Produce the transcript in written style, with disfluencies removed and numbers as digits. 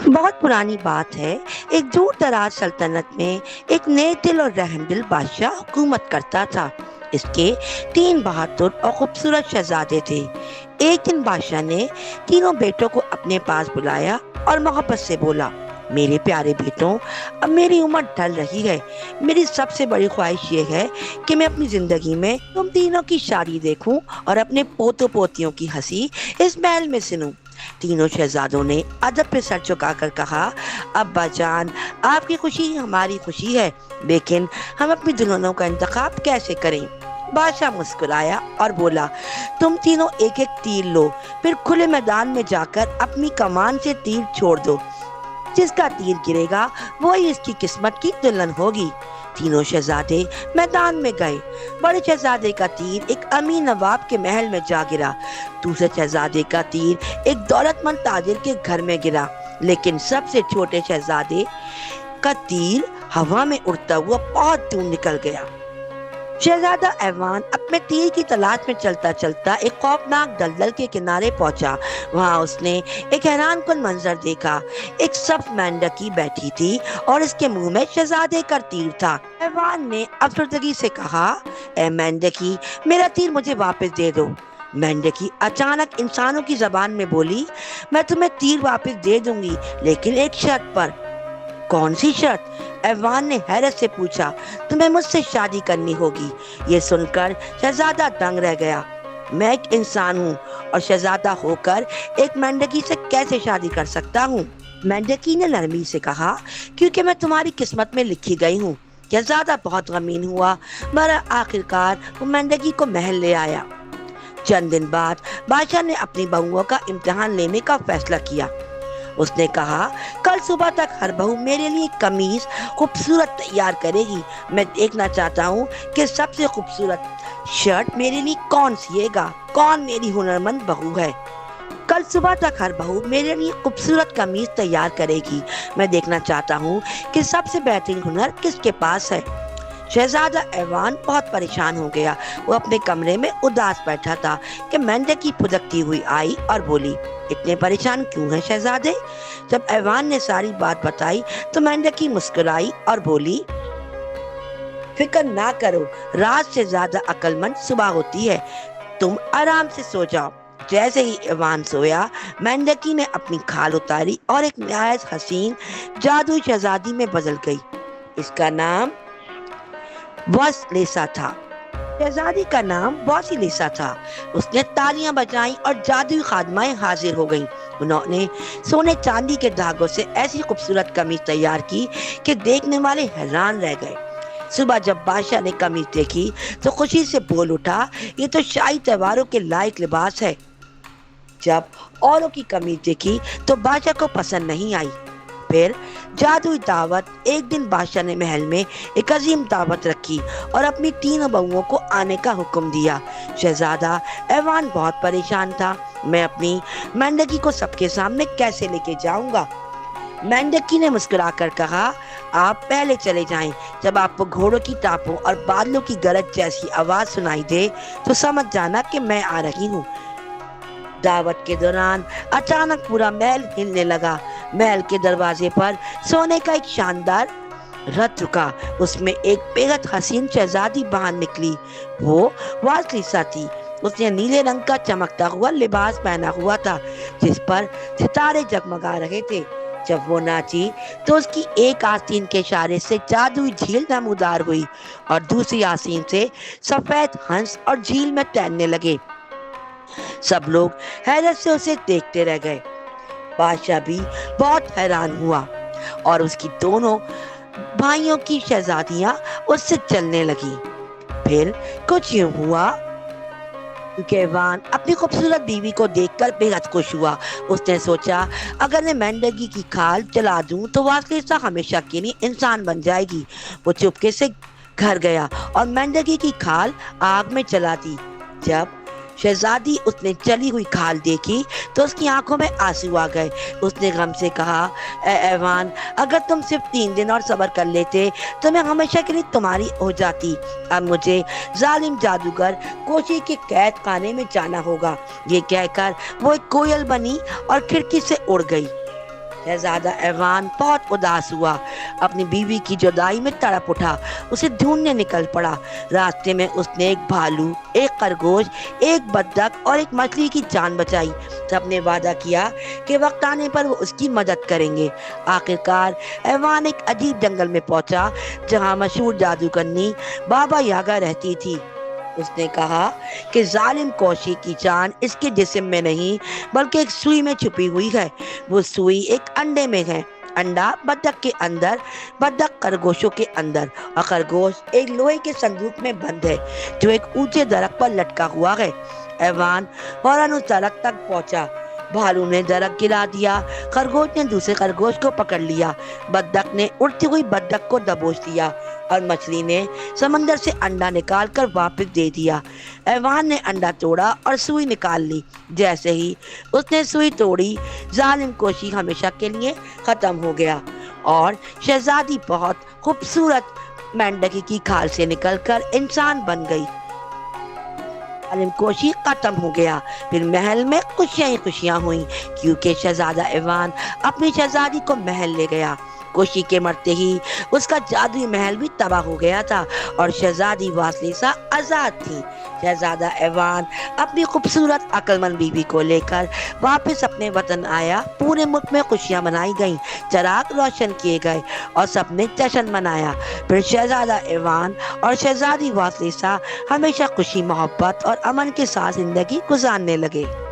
बहुत पुरानी बात है। एक दूर दराज सल्तनत में एक नेक दिल और रहमदिल बादशाह हुकूमत करता था। इसके तीन बहादुर और खूबसूरत शहजादे थे। एक दिन बादशाह ने तीनों बेटों को अपने पास बुलाया और मोहब्बत से बोला, मेरे प्यारे बेटों, अब मेरी उम्र ढल रही है। मेरी सबसे बड़ी ख्वाहिश ये है कि मैं अपनी जिंदगी में तुम तीनों की शादी देखूं और अपने पोतों पोतियों की हंसी इस महल में सुनूं। तीनों शहजादों ने अदब पे सर झुकाकर कहा, अब्बा जान, आपकी खुशी ही हमारी खुशी है, लेकिन हम अपनी दुल्हनों का इंतखाब कैसे करें? बादशाह मुस्कुराया और बोला, तुम तीनों एक एक तीर लो, फिर खुले मैदान में जाकर अपनी कमान से तीर छोड़ दो। जिसका तीर गिरेगा वही इसकी किस्मत की दुल्हन होगी। तीनों शहजादे मैदान में गए। बड़े शहजादे का तीर एक अमीर नवाब के महल में जा गिरा। दूसरे शहजादे का तीर एक दौलतमंद ताजिर के घर में गिरा, लेकिन सबसे छोटे शहजादे का तीर हवा में उड़ता हुआ बहुत दूर निकल गया। शहजादा ऐवान अपने तीर की तलाश में चलता चलता एक खौफनाक दलदल के किनारे पहुंचा। वहां उसने एक हैरानकुन मंजर देखा। एक सख्त मेंढकी बैठी थी और इसके मुंह में शहजादे का तीर था। ऐवान ने अफसरदगी से कहा, ए मेंढकी, मेरा तीर मुझे वापस दे दो। मेंढकी अचानक इंसानों की जबान में बोली, मैं तुम्हें तीर वापस दे दूंगी, लेकिन एक शर्त पर। कौन सी शर्त? ऐवान ने हैरत से पूछा। तुम्हें मुझसे शादी करनी होगी। ये सुनकर शहजादा दंग रह गया। मैं एक इंसान हूँ और शहजादा होकर एक मेंढकी से कैसे शादी कर सकता हूँ? मेंढकी ने नरमी से कहा, क्योंकि मैं तुम्हारी किस्मत में लिखी गई हूँ। शहजादा बहुत गमीन हुआ, मगर आखिरकार वो मेंढकी को महल ले आया। चंद दिन बाद बादशाह ने अपनी बहुओं का इम्तिहान लेने का फैसला किया। उसने कहा, कल सुबह तक हर बहू मेरे लिए कमीज खूबसूरत तैयार करेगी। मैं देखना चाहता हूँ कि सबसे खूबसूरत शर्ट मेरे लिए कौन सिएगा, कौन मेरी हुनरमंद बहू है। कल सुबह तक हर बहू मेरे लिए खूबसूरत कमीज तैयार करेगी। मैं देखना चाहता हूँ कि सबसे बेहतरीन हुनर किसके पास है। शहजादा ऐवान बहुत परेशान हो गया। वो अपने कमरे में उदास बैठा था कि मेंढकी फुदकती हुई आई और बोली, इतने परेशान क्यों हैं शहजादे? जब ऐवान ने सारी बात बताई तो मेंढकी मुस्कुराई और बोली, फिक्र ना करो, रात से ज्यादा अक्लमंद सुबह होती है। तुम आराम से सो जाओ। जैसे ही ऐवान सोया, मेंढकी ने अपनी खाल उतारी और एक निहायत हसीन जादुई शहजादी में बदल गई। इसका नाम वसलेसा था। शहजादी का वास वासिलेसा था। उसने तालियां बजाई और जादुई खादमाएं हाजिर हो गईं। उन्होंने सोने चांदी के धागों से ऐसी खूबसूरत कमीज तैयार की कि देखने वाले हैरान रह गए। सुबह जब बादशाह ने कमीज देखी तो खुशी से बोल उठा, ये तो शाही त्योहारों के लायक लिबास है। जब औरों की कमीज देखी तो बादशाह को पसंद नहीं आई। फिर जादुई दावत। एक दिन बादशाह ने महल में एक अजीम दावत रखी और अपनी तीनों बहुओं को आने का हुक्म दिया। शहजादा ऐवान बहुत परेशान था। मैं अपनी मेंढकी को सबके सामने कैसे लेके जाऊंगा? मेंढकी ने मुस्कुराकर कहा, आप पहले चले जाएं। जब आपको घोड़ों की टापों और बादलों की गरज जैसी आवाज सुनाई दे तो समझ जाना कि मैं आ रही हूँ। दावत के दौरान अचानक पूरा महल हिलने लगा। महल के दरवाजे पर सोने का एक शानदार रथ रुका। उसमें एक बेहद हसीन शहजादी बाहर निकली। वो वासलीसा थी। उसने नीले रंग का चमकता हुआ लिबास पहना हुआ था, जिस पर सितारे जगमगा रहे थे। जब वो नाची तो उसकी एक आस्तीन के इशारे से जादुई झील नमूदार हुई और दूसरी आस्तीन से सफेद हंस और झील में तैरने लगे। सब लोग हैरत से उसे देखते रह गए। बादशाह भी बहुत हैरान हुआ और उसकी दोनों भाइयों की शहजादियां उससे चलने लगी। फिर कुछ यूं हुआ कि ऐवान अपनी खूबसूरत बीवी को देखकर बेहद खुश हुआ। उसने सोचा, अगर मैं मेंढकी की खाल जला दूं तो वासलिसा हमेशा के लिए इंसान बन जाएगी। वो चुपके से घर गया और मेंढकी की खाल आग में जला दी। जब शहजादी उसने जली हुई खाल देखी तो उसकी आंखों में आंसू आ गए। उसने गम से कहा, ऐवान, अगर तुम सिर्फ 3 दिन और सब्र कर लेते तो मैं हमेशा के लिए तुम्हारी हो जाती। अब मुझे जालिम जादूगर कोशी के कैद खाने में जाना होगा। ये कहकर वो एक कोयल बनी और खिड़की से उड़ गई। शहजादा ऐवान बहुत उदास हुआ, अपनी बीवी की जुदाई में तड़प उठा, उसे ढूंढने निकल पड़ा। रास्ते में उसने एक भालू, एक खरगोश, एक बत्तख और एक मछली की जान बचाई। सबने वादा किया कि वक्त आने पर वो उसकी मदद करेंगे। आखिरकार ऐवान एक अजीब जंगल में पहुंचा जहां मशहूर जादूगरनी बाबा यागा रहती थी। उसने कहा कि जालिम कोशी की जान इसके जिस्म में नहीं बल्कि एक सुई में छुपी हुई है। वो सुई एक अंडे में है, अंडा बत्तख के अंदर, बत्तख खरगोशों के अंदर और खरगोश एक लोहे के संदूक में बंद है जो एक ऊंचे दरख्त पर लटका हुआ है। ऐवान फौरन उस दरख्त तक पहुंचा। भालू ने दरख्त गिरा दिया, खरगोश ने दूसरे खरगोश को पकड़ लिया, बत्तख ने उड़ती हुई बत्तख को दबोच लिया और मछली ने समंदर से अंडा निकाल कर वापस दे दिया। ऐवान ने अंडा तोड़ा और सुई निकाल ली। जैसे ही उसने सुई तोड़ी, जालिम कोशी हमेशा के लिए खत्म हो गया और शहजादी बहुत खूबसूरत मेंढकी की खाल से निकलकर इंसान बन गई। जालिम कोशी खत्म हो गया। फिर महल में खुशियां ही खुशियां हुई क्योंकि शहजादा ऐवान अपनी शहजादी को महल ले गया। कोशी के मरते ही उसका जादुई महल भी तबाह हो गया था और शहजादी वासलीसा आजाद थी। शहजादा ऐवान अपनी खूबसूरत अक्लमंद बीवी को लेकर वापस अपने वतन आया। पूरे मुल्क में खुशियां मनाई गईं, चराग रोशन किए गए और सबने जश्न मनाया। फिर शहजादा ऐवान और शहजादी वासलीसा हमेशा खुशी, मोहब्बत और अमन के साथ जिंदगी गुजारने लगे।